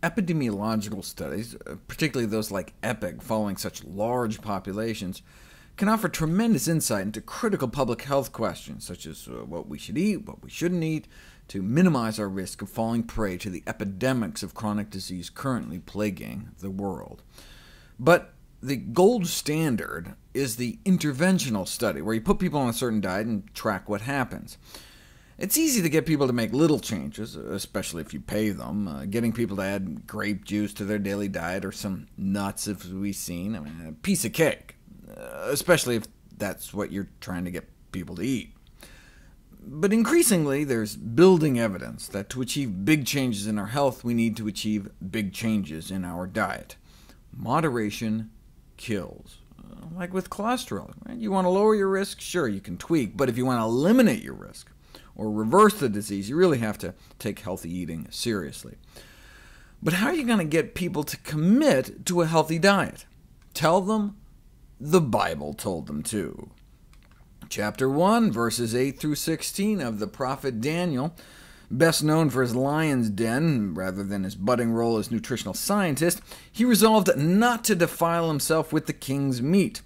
Epidemiological studies, particularly those like EPIC, following such large populations, can offer tremendous insight into critical public health questions, such as what we should eat, what we shouldn't eat, to minimize our risk of falling prey to the epidemics of chronic disease currently plaguing the world. But the gold standard is the interventional study, where you put people on a certain diet and track what happens. It's easy to get people to make little changes, especially if you pay them. Getting people to add grape juice to their daily diet, or some nuts, if we've seen. I mean, a piece of cake, especially if that's what you're trying to get people to eat. But increasingly, there's building evidence that to achieve big changes in our health, we need to achieve big changes in our diet. Moderation kills. Like with cholesterol, right? You want to lower your risk? Sure, you can tweak, but if you want to eliminate your risk, or reverse the disease, you really have to take healthy eating seriously. But how are you going to get people to commit to a healthy diet? Tell them the Bible told them to. Chapter 1, verses 8 through 16 of the prophet Daniel, best known for his lion's den rather than his budding role as nutritional scientist, he resolved not to defile himself with the king's meat.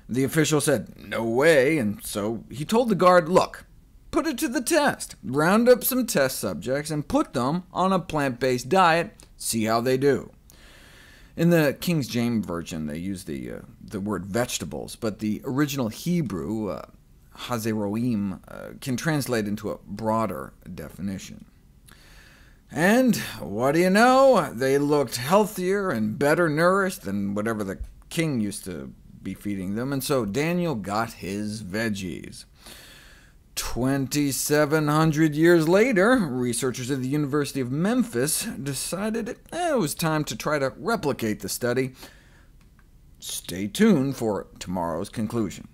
The official said, "No way," and so he told the guard, "Look, put it to the test. Round up some test subjects and put them on a plant-based diet. See how they do." In the King James Version, they use the word vegetables, but the original Hebrew, hazeroim, can translate into a broader definition. And what do you know? They looked healthier and better nourished than whatever the king used to be feeding them, and so Daniel got his veggies. 2,700 years later, researchers at the University of Memphis decided it was time to try to replicate the study. Stay tuned for tomorrow's conclusion.